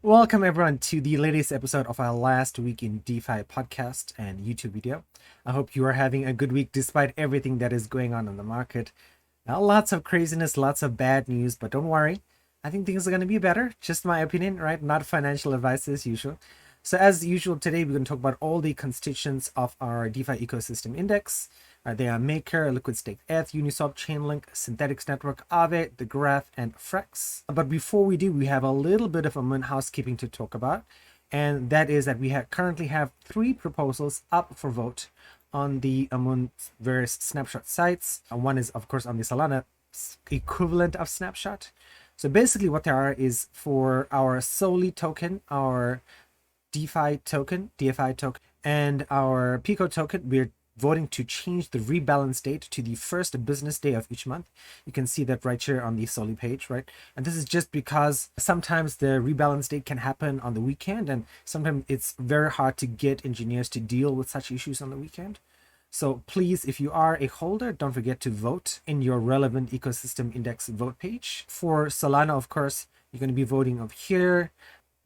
Welcome everyone to the latest episode of our Last Week in DeFi podcast and YouTube video. I hope you are having a good week despite everything that is going on in the market. Lots of craziness, lots of bad news, but don't worry. I think things are going to be better. Just my opinion, right? Not financial advice as usual. So as usual, today we're going to talk about all the constituents of our DeFi Ecosystem Index. They are Maker, Liquid Staked ETH, Uniswap, Chainlink, Synthetix Network, Aave, the Graph, and Frax. But before we do, we have a little bit of Amun housekeeping to talk about. And that is that we currently have 3 proposals up for vote on the Amun various snapshot sites. One is, of course, on the Solana equivalent of snapshot. So basically what there are is for our Soli token, our DeFi token, and our Pico token, we're voting to change the rebalance date to the first business day of each month. You can see that right here on the Soli page, right? And this is just because sometimes the rebalance date can happen on the weekend, and sometimes it's very hard to get engineers to deal with such issues on the weekend. So please, if you are a holder, don't forget to vote in your relevant ecosystem index vote page. For Solana, of course, you're going to be voting over here.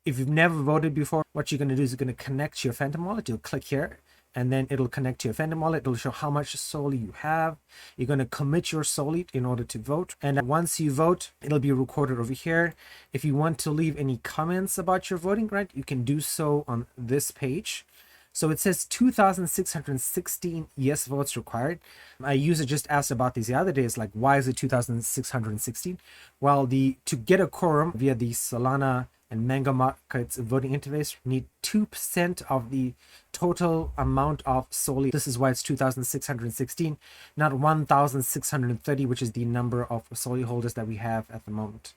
If you've never voted before, what you're going to do is you're going to connect to your Phantom wallet. You'll click here, and then it'll connect to your Phantom wallet. It'll show how much Soli you have. You're going to commit your Soli in order to vote. And once you vote, it'll be recorded over here. If you want to leave any comments about your voting, right, you can do so on this page. So it says 2,616 yes votes required. A user just asked about this the other day. It's like, why is it 2,616? Well, to get a quorum via the Solana and Mango Markets voting interface, you need 2% of the total amount of Soli. This is why it's 2,616, not 1,630, which is the number of Soli holders that we have at the moment.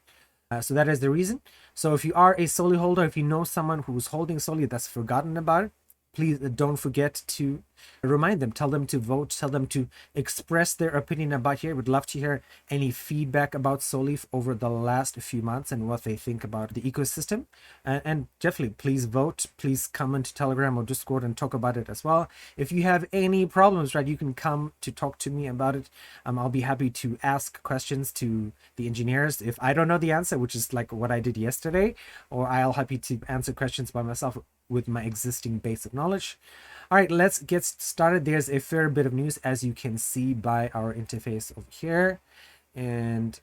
So that is the reason. So if you are a Soli holder, if you know someone who's holding Soli that's forgotten about it, please don't forget to remind them, tell them to vote, tell them to express their opinion about here. Would love to hear any feedback about Soli over the last few months and what they think about the ecosystem. And definitely, please vote. Please come into Telegram or Discord and talk about it as well. If you have any problems, right, you can come to talk to me about it. I'll be happy to ask questions to the engineers if I don't know the answer, which is like what I did yesterday, or I'll happy to answer questions by myself with my existing base of knowledge. All right, let's get started. There's a fair bit of news, as you can see by our interface over here. And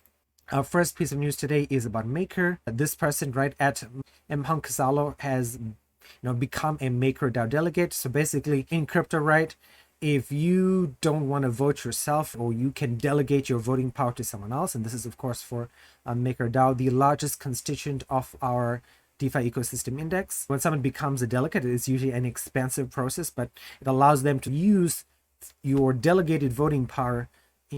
our first piece of news today is about Maker. This person, right, at Mhankasalo has become a Maker DAO delegate. So basically in crypto, right, if you don't want to vote yourself, or you can delegate your voting power to someone else, and this is of course for Maker DAO, the largest constituent of our DeFi Ecosystem Index. When someone becomes a delegate, it's usually an expensive process, but it allows them to use your delegated voting power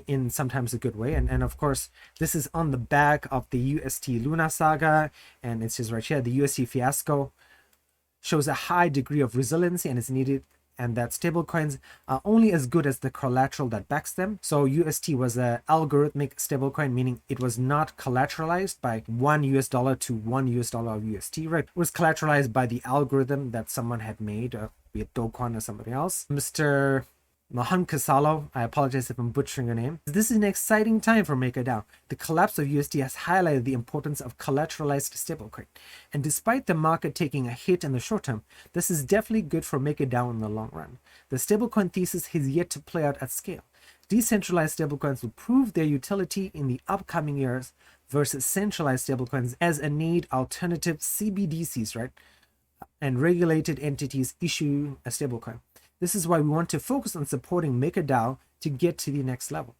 in sometimes a good way. And of course, this is on the back of the UST Luna saga, and it's just right here. The UST fiasco shows a high degree of resiliency and is needed, and that stablecoins are only as good as the collateral that backs them. So UST was an algorithmic stablecoin, meaning it was not collateralized by $1 to $1 of UST, right? It was collateralized by the algorithm that someone had made, be it Dokwan or somebody else. Mr. Mahan Kasalo, I apologize if I'm butchering your name. This is an exciting time for MakerDAO. The collapse of UST has highlighted the importance of collateralized stablecoin. And despite the market taking a hit in the short term, this is definitely good for MakerDAO in the long run. The stablecoin thesis has yet to play out at scale. Decentralized stablecoins will prove their utility in the upcoming years versus centralized stablecoins as a need alternative CBDCs, right? And regulated entities issue a stablecoin. This is why we want to focus on supporting MakerDAO to get to the next level.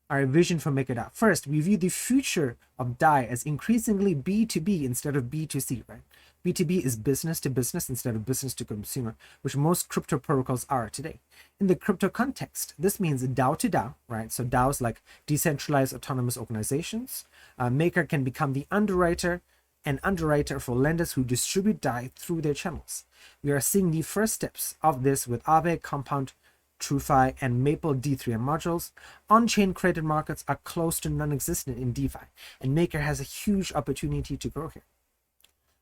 Our vision for MakerDAO. First, we view the future of DAI as increasingly B2B instead of B2C, right? B2B is business to business instead of business to consumer, which most crypto protocols are today. In the crypto context, this means DAO to DAO, right? So DAOs like decentralized autonomous organizations. Maker can become the underwriter for lenders who distribute DAI through their channels. We are seeing the first steps of this with Aave, Compound, TrueFi, and Maple D3 modules. On-chain credit markets are close to non-existent in DeFi, and Maker has a huge opportunity to grow here.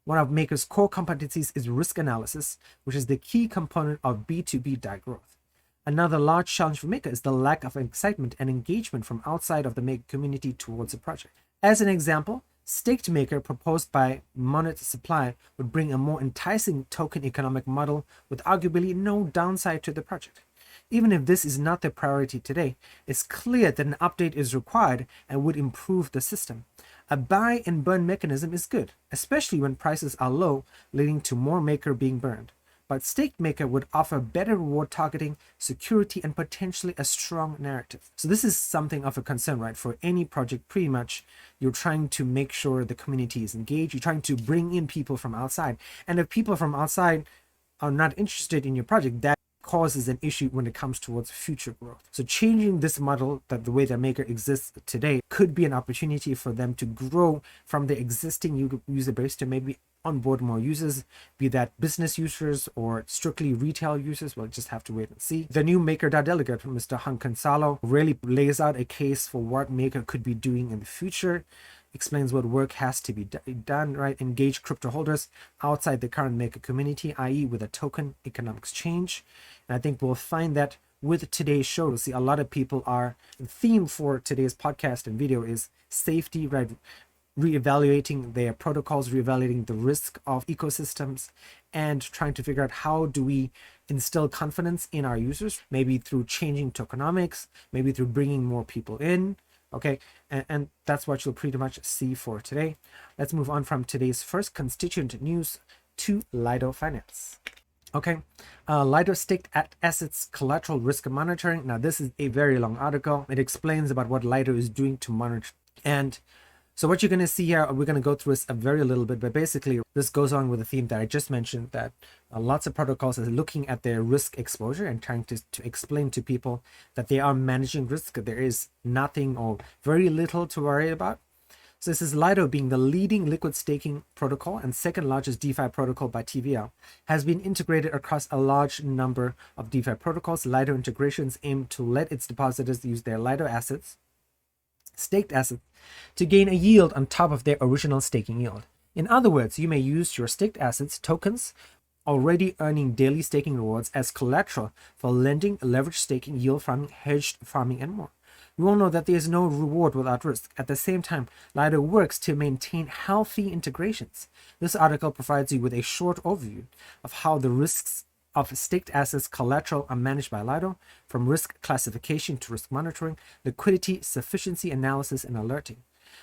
One of Maker's core competencies is risk analysis, which is the key component of B2B DAI growth. Another large challenge for Maker is the lack of excitement and engagement from outside of the Maker community towards the project. As an example, Staked Maker, proposed by Monet Supply, would bring a more enticing token economic model with arguably no downside to the project. Even if this is not the priority today, it's clear that an update is required and would improve the system. A buy and burn mechanism is good, especially when prices are low, leading to more Maker being burned. But Staked Maker would offer better reward targeting, security, and potentially a strong narrative. So this is something of a concern, right? For any project, pretty much, you're trying to make sure the community is engaged. You're trying to bring in people from outside. And if people from outside are not interested in your project, that causes an issue when it comes towards future growth. So changing this model, that the way that Maker exists today, could be an opportunity for them to grow from the existing user base to maybe onboard more users, be that business users or strictly retail users. We'll just have to wait and see. The new MakerDAO delegate, Mr. Han Consalo, really lays out a case for what Maker could be doing in the future, explains what work has to be done, right? Engage crypto holders outside the current Maker community, i.e. with a token economics change. And I think we'll find that with today's show. We'll see a lot of people are, the theme for today's podcast and video is safety, right? Reevaluating their protocols, reevaluating the risk of ecosystems, and trying to figure out how do we instill confidence in our users, maybe through changing tokenomics, maybe through bringing more people in. Okay, and that's what you'll pretty much see for today. Let's move on from today's first constituent news to Lido Finance. Okay, Lido staked assets collateral risk monitoring. Now, this is a very long article. It explains about what Lido is doing to monitor. And so what you're going to see here, we're going to go through this a very little bit, but basically this goes on with the theme that I just mentioned, that lots of protocols are looking at their risk exposure and trying to explain to people that they are managing risk. There is nothing or very little to worry about. So this is Lido, being the leading liquid staking protocol and second largest DeFi protocol by TVL, has been integrated across a large number of DeFi protocols. Lido integrations aim to let its depositors use their Lido assets, staked assets, to gain a yield on top of their original staking yield. In other words, you may use your staked assets, tokens, already earning daily staking rewards as collateral for lending, leverage staking, yield farming, hedged farming, and more. We all know that there is no reward without risk. At the same time, Lido works to maintain healthy integrations. This article provides you with a short overview of how the risks of staked assets collateral are managed by Lido, from risk classification to risk monitoring, liquidity, sufficiency analysis, and alerting.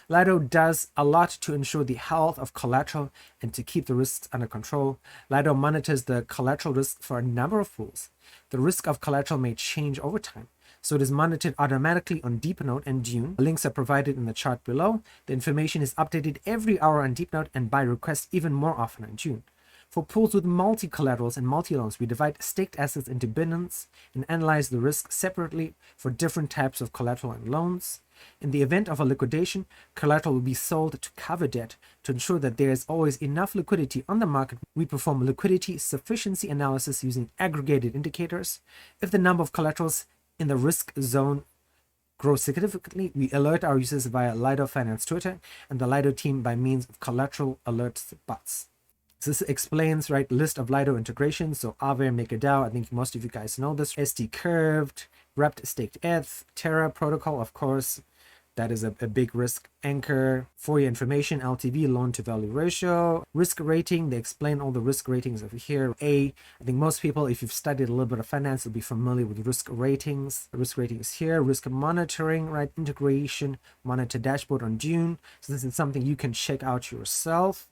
Lido does a lot to ensure the health of collateral and to keep the risks under control. Lido monitors the collateral risk for a number of pools. The risk of collateral may change over time, so it is monitored automatically on DeepNote and Dune. Links are provided in the chart below. The information is updated every hour on DeepNote and by request even more often on Dune. For pools with multi-collaterals and multi-loans, we divide staked assets into bins and analyze the risk separately for different types of collateral and loans. In the event of a liquidation, collateral will be sold to cover debt. To ensure that there is always enough liquidity on the market, we perform liquidity sufficiency analysis using aggregated indicators. If the number of collaterals in the risk zone grows significantly, we alert our users via Lido Finance Twitter and the Lido team by means of collateral alerts bots. So this explains, right, list of Lido integrations. So Aave, MakerDAO, I think most of you guys know this. SD Curved, Wrapped Staked ETH, Terra Protocol, of course, that is a big risk. Anchor, for your information, LTV, loan to value ratio, risk rating. They explain all the risk ratings over here. I think most people, if you've studied a little bit of finance, will be familiar with risk ratings. The risk rating is here. Risk monitoring, right, integration, monitor dashboard on Dune. So this is something you can check out yourself.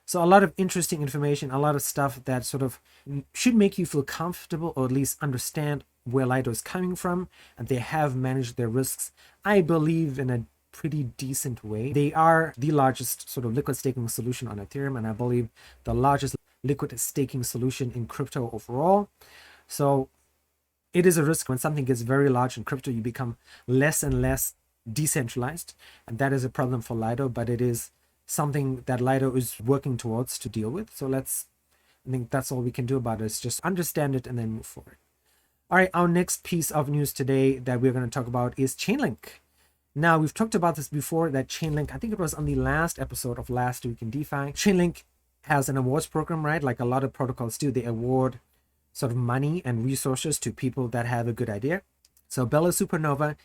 So a lot of interesting information, a lot of stuff that sort of should make you feel comfortable or at least understand where Lido is coming from, and they have managed their risks, I believe, in a pretty decent way. They are the largest sort of liquid staking solution on Ethereum, and I believe the largest liquid staking solution in crypto overall. So it is a risk. When something gets very large in crypto, you become less and less decentralized, and that is a problem for Lido, but it is something that Lido is working towards to deal with. So I think that's all we can do about it, is just understand it and then move forward. All right, our next piece of news today that we're going to talk about is Chainlink. Now, we've talked about this before, that Chainlink, I think it was on the last episode of Last Week in DeFi. Chainlink has an awards program, right? Like a lot of protocols do. They award sort of money and resources to people that have a good idea. So Bela Supernova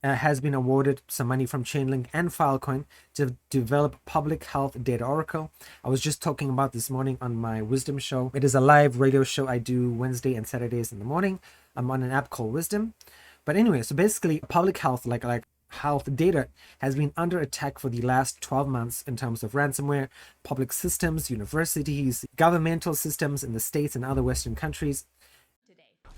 has been awarded some money from Chainlink and Filecoin to develop public health data oracle. I was just talking about this morning on my Wisdom show. It is a live radio show I do Wednesday and Saturdays in the morning. I'm on an app called Wisdom. But anyway, so basically public health, like health data, has been under attack for the last 12 months in terms of ransomware. Public systems, universities, governmental systems in the States and other Western countries.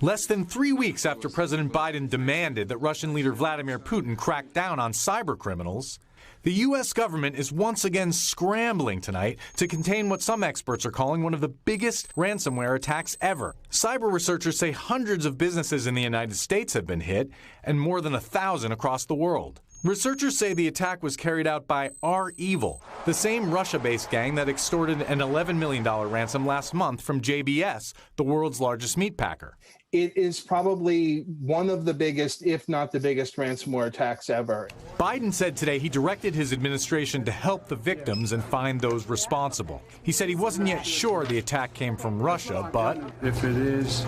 Less than 3 weeks after President Biden demanded that Russian leader Vladimir Putin crack down on cyber criminals, the U.S. government is once again scrambling tonight to contain what some experts are calling one of the biggest ransomware attacks ever. Cyber researchers say hundreds of businesses in the United States have been hit and more than 1,000 across the world. Researchers say the attack was carried out by REvil, the same Russia-based gang that extorted an $11 million ransom last month from JBS, the world's largest meat packer. It is probably one of the biggest, if not the biggest, ransomware attacks ever. Biden said today he directed his administration to help the victims and find those responsible. He said he wasn't yet sure the attack came from Russia, but if it is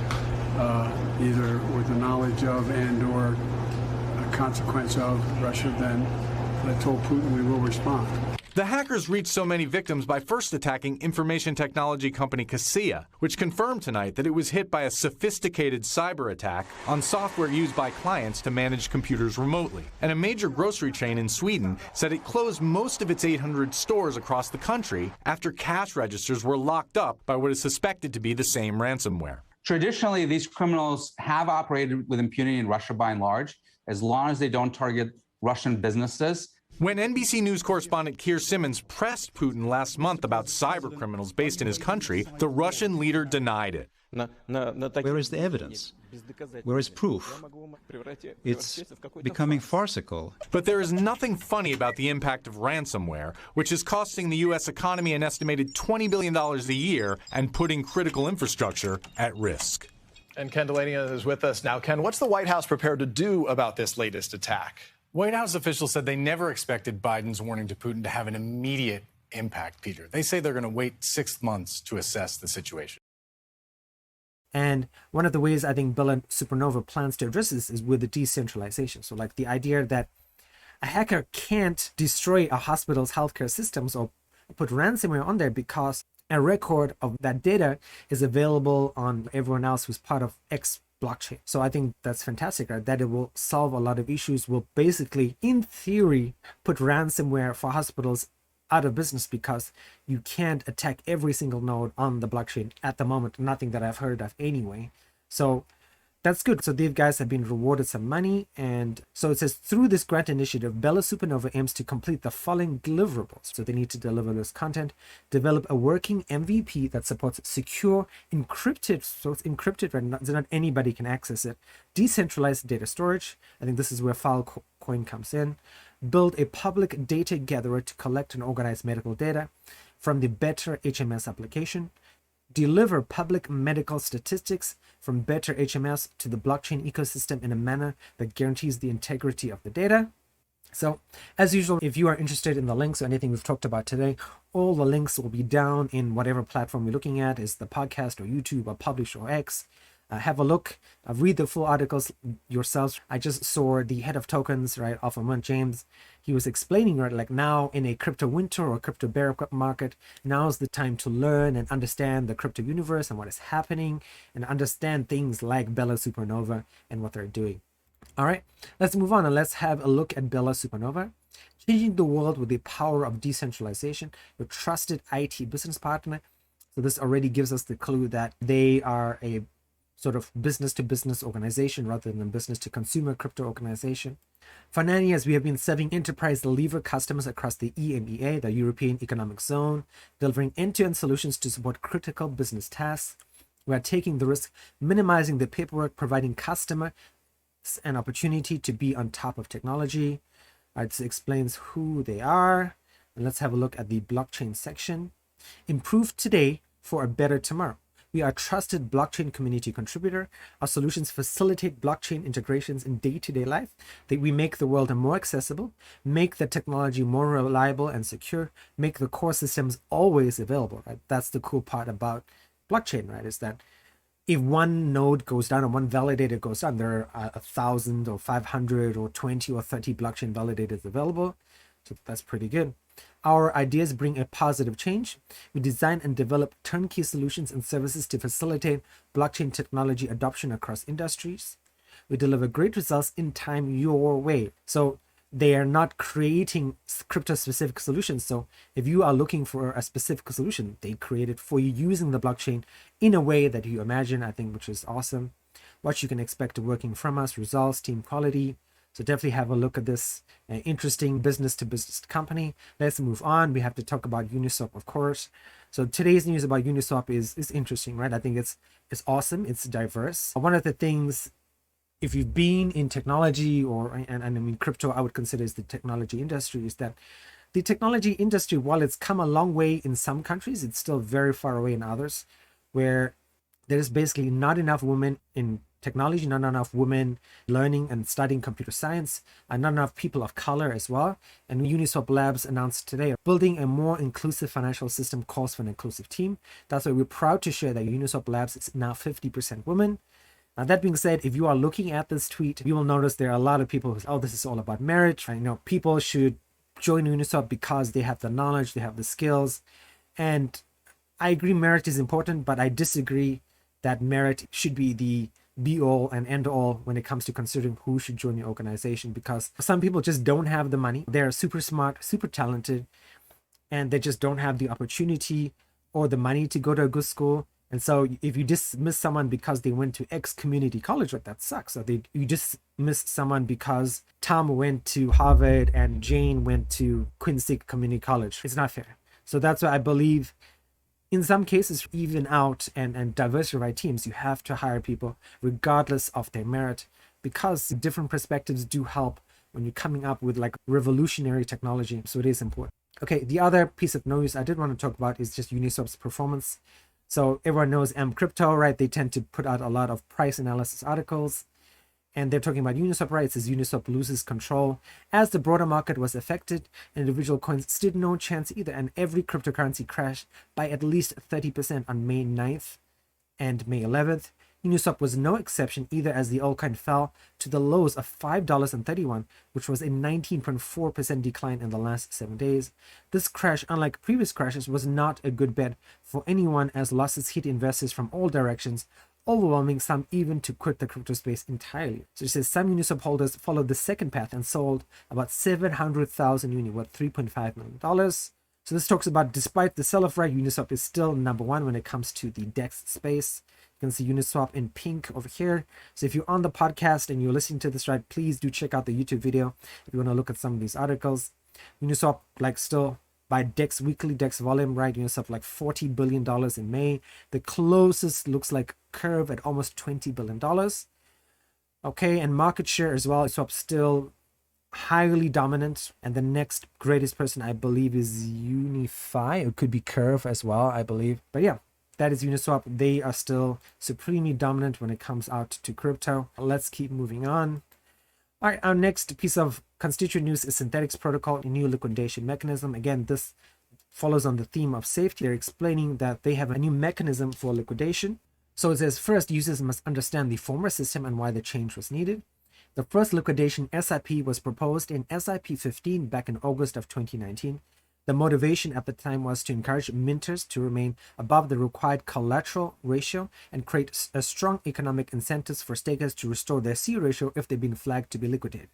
either with the knowledge of and or a consequence of Russia, then I told Putin we will respond. The hackers reached so many victims by first attacking information technology company Kaseya, which confirmed tonight that it was hit by a sophisticated cyber attack on software used by clients to manage computers remotely. And a major grocery chain in Sweden said it closed most of its 800 stores across the country after cash registers were locked up by what is suspected to be the same ransomware. Traditionally, these criminals have operated with impunity in Russia by and large, as long as they don't target Russian businesses. When NBC News correspondent Keir Simmons pressed Putin last month about cyber criminals based in his country, the Russian leader denied it. Where is the evidence? Where is proof? It's becoming farcical. But there is nothing funny about the impact of ransomware, which is costing the U.S. economy an estimated $20 billion a year and putting critical infrastructure at risk. And Ken Delaney is with us now. Ken, what's the White House prepared to do about this latest attack? White House officials said they never expected Biden's warning to Putin to have an immediate impact, Peter. They say they're going to wait 6 months to assess the situation. And one of the ways I think Bela Supernova plans to address this is with the decentralization. So like the idea that a hacker can't destroy a hospital's healthcare systems or put ransomware on there because a record of that data is available on everyone else who's part of X blockchain. So I think that's fantastic, right? That it will solve a lot of issues, will basically, in theory, put ransomware for hospitals out of business because you can't attack every single node on the blockchain at the moment. Nothing that I've heard of anyway. So that's good. So these guys have been rewarded some money. And so it says, through this grant initiative, Bela Supernova aims to complete the following deliverables. So they need to deliver this content, develop a working MVP that supports secure, encrypted, so it's encrypted, right? So not anybody can access it. Decentralized data storage. I think this is where Filecoin comes in. Build a public data gatherer to collect and organize medical data from the Better HMS application. Deliver public medical statistics from Better HMS to the blockchain ecosystem in a manner that guarantees the integrity of the data. So, as usual, if you are interested in the links or anything we've talked about today, all the links will be down in whatever platform you're looking at, is the podcast or YouTube or Publish or X. Have a look, read the full articles yourselves. I just saw the head of tokens, right, of Amun, James. He was explaining, right, like now in a crypto winter or crypto bear market, now's the time to learn and understand the crypto universe and what is happening and understand things like Bela Supernova and what they're doing. All right, let's move on and let's have a look at Bela Supernova. Changing the world with the power of decentralization, your trusted IT business partner. So this already gives us the clue that they are a sort of business-to-business organization rather than business-to-consumer crypto organization. For 9 years, we have been serving enterprise lever customers across the EMEA, the European Economic Zone, delivering end-to-end solutions to support critical business tasks. We are taking the risk, minimizing the paperwork, providing customers an opportunity to be on top of technology. It explains who they are. And let's have a look at the blockchain section. Improve today for a better tomorrow. We are a trusted blockchain community contributor. Our solutions facilitate blockchain integrations in day-to-day life. That we make the world more accessible, make the technology more reliable and secure, make the core systems always available. Right? That's the cool part about blockchain, right? Is that if one node goes down or one validator goes down, there are 1,000 or 500 or 20 or 30 blockchain validators available. So that's pretty good. Our ideas bring a positive change. We design and develop turnkey solutions and services to facilitate blockchain technology adoption across industries. We deliver great results in time your way. So they are not creating crypto-specific solutions. So if you are looking for a specific solution, they create it for you using the blockchain in a way that you imagine, I think, which is awesome. What you can expect working from us, results, team quality. So definitely have a look at this interesting business-to-business company. Let's move on. We have to talk about Uniswap, of course. So today's news about Uniswap is interesting, right? I think it's awesome. It's diverse. One of the things, if you've been in technology and I mean crypto, I would consider is the technology industry, is that the technology industry, while it's come a long way in some countries, it's still very far away in others, where there's basically not enough women in technology, not enough women learning and studying computer science, and not enough people of color as well. And Uniswap Labs announced today, building a more inclusive financial system calls for an inclusive team. That's why we're proud to share that Uniswap Labs is now 50% women. Now, that being said, if you are looking at this tweet, you will notice there are a lot of people who say, oh, this is all about merit. I know people should join Uniswap because they have the knowledge, they have the skills. And I agree merit is important, but I disagree that merit should be the be all and end all when it comes to considering who should join your organization, because some people just don't have the money. They're super smart, super talented, and they just don't have the opportunity or the money to go to a good school. And so if you dismiss someone because they went to X community college, right, that sucks. Or you dismiss someone because Tom went to Harvard and Jane went to Quincy Community College. It's not fair. So that's why I believe in some cases, even out and diversify teams, you have to hire people regardless of their merit, because different perspectives do help when you're coming up with like revolutionary technology. So it is important. Okay, the other piece of news I did want to talk about is just Uniswap's performance. So everyone knows Crypto, right? They tend to put out a lot of price analysis articles. And they're talking about Uniswap, right? It says Uniswap loses control as the broader market was affected. Individual coins stood no chance either, and every cryptocurrency crashed by at least 30% on May 9th and May 11th. Uniswap was no exception either, as the altcoin fell to the lows of $5.31, which was a 19.4% decline in the last 7 days. This crash, unlike previous crashes, was not a good bet for anyone, as losses hit investors from all directions, overwhelming some even to quit the crypto space entirely. So it says some Uniswap holders followed the second path and sold about 700,000 Uni, worth $3.5 million. So this talks about, despite the sell-off, right, Uniswap is still number one when it comes to the DEX space. You can see Uniswap in pink over here. So if you're on the podcast and you're listening to this, right, please do check out the YouTube video if you want to look at some of these articles. Uniswap, like, still by DEX, weekly DEX volume, right, Uniswap like $40 billion in May. The closest looks like Curve at almost $20 billion. Okay, and market share as well, Uniswap still highly dominant, and the next greatest person I believe is Unify. It could be Curve as well, I believe. But yeah, that is Uniswap. They are still supremely dominant when it comes out to crypto. Let's keep moving on. All right, our next piece of constituent news is Synthetix protocol, a new liquidation mechanism. Again, this follows on the theme of safety. They're explaining that they have a new mechanism for liquidation. So it says, first, users must understand the former system and why the change was needed. The first liquidation SIP was proposed in SIP 15 back in August of 2019. The motivation at the time was to encourage minters to remain above the required collateral ratio and create a strong economic incentives for stakers to restore their C ratio if they've been flagged to be liquidated.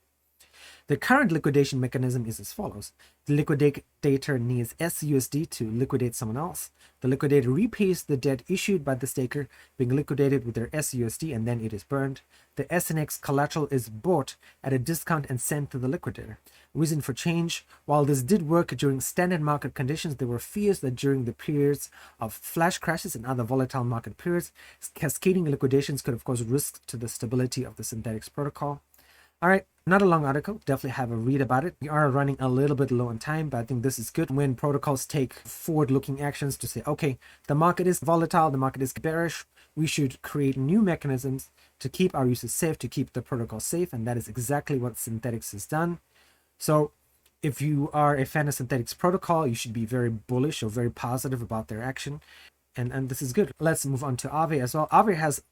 The current liquidation mechanism is as follows. The liquidator needs SUSD to liquidate someone else. The liquidator repays the debt issued by the staker being liquidated with their SUSD, and then it is burned. The SNX collateral is bought at a discount and sent to the liquidator. Reason for change: while this did work during standard market conditions, there were fears that during the periods of flash crashes and other volatile market periods, cascading liquidations could of course risk to the stability of the Synthetix protocol. All right, not a long article. Definitely have a read about it. We are running a little bit low on time, but I think this is good when protocols take forward-looking actions to say, okay, the market is volatile, the market is bearish. We should create new mechanisms to keep our users safe, to keep the protocol safe, and that is exactly what Synthetix has done. So if you are a fan of Synthetix protocol, you should be very bullish or very positive about their action. and this is good. Let's move on to Aave as well. Aave has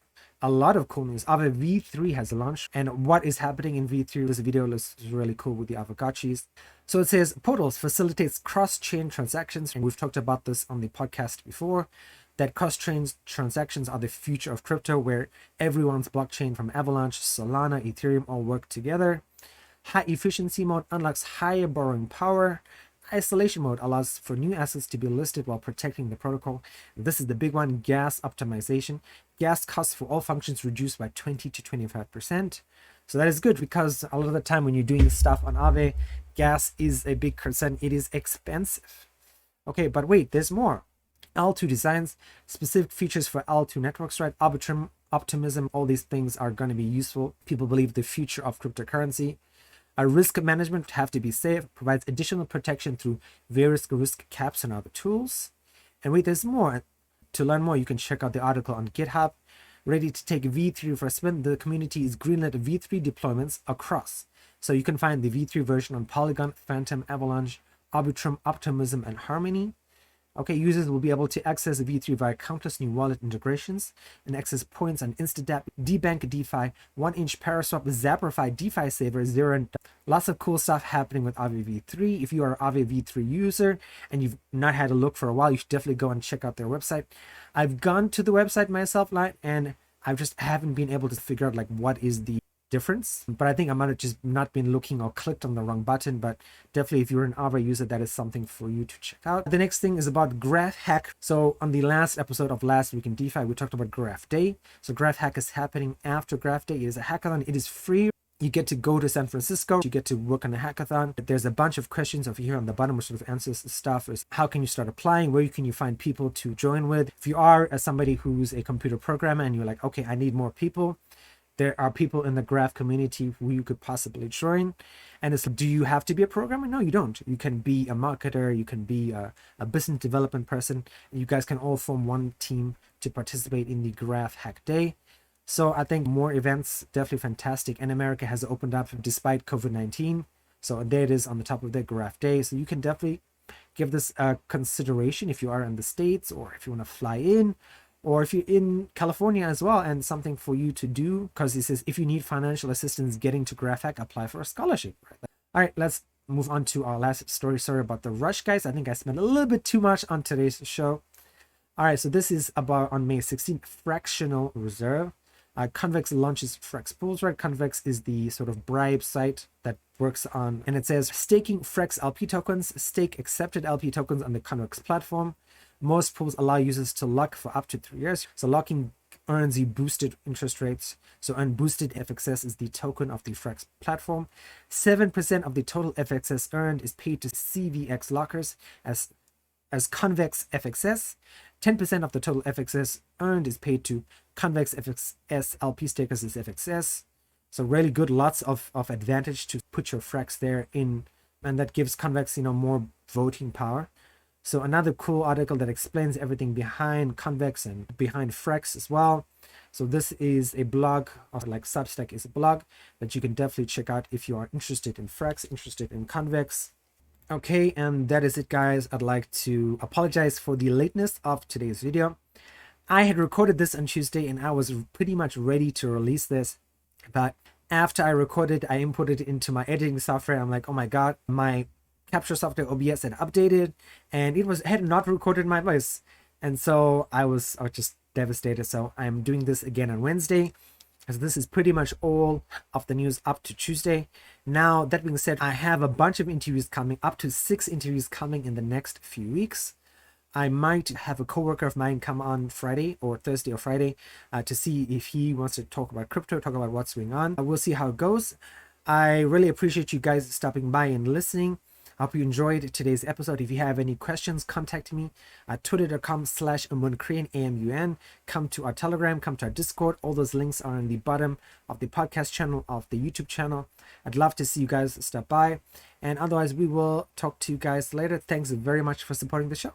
a lot of cool news. Aave V3 has launched, and what is happening in V3? This video looks really cool with the Avogachis. So it says Portals facilitates cross-chain transactions, and we've talked about this on the podcast before, that cross-chain transactions are the future of crypto, where everyone's blockchain from Avalanche, Solana, Ethereum all work together. High efficiency mode unlocks higher borrowing power. Isolation mode allows for new assets to be listed while protecting the protocol. This is the big one, gas optimization. Gas costs for all functions reduced by 20 to 25%. So that is good, because a lot of the time when you're doing stuff on Aave, gas is a big concern. It is expensive. Okay, but wait, there's more. L2 designs, specific features for L2 networks, right? Arbitrum, optimism, all these things are going to be useful. People believe the future of cryptocurrency. Risk management have to be safe, provides additional protection through various risk caps and other tools. And wait, there's more. To learn more, you can check out the article on GitHub. Ready to take V3 for a spin, the community is greenlit V3 deployments across. So you can find the V3 version on Polygon, Phantom, Avalanche, Arbitrum, Optimism, and Harmony. Okay, users will be able to access V3 via countless new wallet integrations and access points on InstaDApp, DBank DeFi, 1inch Paraswap, Zappify, DeFi Saver, Zero, and lots of cool stuff happening with Aave V3. If you are an Aave V3 user and you've not had a look for a while, you should definitely go and check out their website. I've gone to the website myself, and I just haven't been able to figure out like what is the difference, but I think I might have just not been looking or clicked on the wrong button. But definitely, if you're an Aave user, that is something for you to check out. The next thing is about Graph Hack. So on the last episode of Last Week in DeFi, we talked about Graph Day. So Graph Hack is happening after Graph Day. It is a hackathon. It is free. You get to go to San Francisco. You get to work on a hackathon. There's a bunch of questions over here on the bottom, which sort of answers the stuff. Is how can you start applying? Where can you find people to join with? If you are somebody who's a computer programmer and you're like, okay, I need more people, there are people in the Graph community who you could possibly join. And it's, do you have to be a programmer? No, you don't. You can be a marketer. You can be a business development person. You guys can all form one team to participate in the Graph Hack Day. So I think more events, definitely fantastic. And America has opened up despite COVID-19. So there it is on the top of the Graph Day. So you can definitely give this a consideration if you are in the States, or if you want to fly in, or if you're in California as well, and something for you to do, because it says if you need financial assistance getting to Graph Hack, apply for a scholarship. All right, let's move on to our last story. Sorry about the rush, guys. I think I spent a little bit too much on today's show. All right, so this is about on May 16th, fractional reserve. Convex launches Frax pools, right? Convex is the sort of bribe site that works on, and it says staking Frax LP tokens, stake accepted LP tokens on the Convex platform. Most pools allow users to lock for up to 3 years. So locking earns you boosted interest rates. So unboosted FXS is the token of the Frax platform. 7% of the total FXS earned is paid to CVX lockers as Convex FXS. 10% of the total FXS earned is paid to Convex FXS LP stakers as FXS. So really good, lots of advantage to put your Frax there in, and that gives Convex, more voting power. So another cool article that explains everything behind Convex and behind Frax as well. So this is a blog, or like Substack is a blog that you can definitely check out if you are interested in Frax, interested in Convex. Okay, and that is it, guys. I'd like to apologize for the lateness of today's video. I had recorded this on Tuesday and I was pretty much ready to release this, but after I recorded, I imported it into my editing software. I'm like, oh my god, my capture software OBS had updated and it had not recorded my voice, and so I was just devastated. So I'm doing this again on Wednesday, because this is pretty much all of the news up to Tuesday. Now, that being said, I have a bunch of interviews coming, up to 6 interviews coming in the next few weeks. I might have a coworker of mine come on Friday or Thursday or Friday to see if he wants to talk about crypto, talk about what's going on. We'll see how it goes. I really appreciate you guys stopping by and listening. I hope you enjoyed today's episode. If you have any questions, contact me at twitter.com/AmunCrane, AMUN. Come to our Telegram, come to our Discord. All those links are on the bottom of the podcast channel, of the YouTube channel. I'd love to see you guys stop by. And otherwise, we will talk to you guys later. Thanks very much for supporting the show.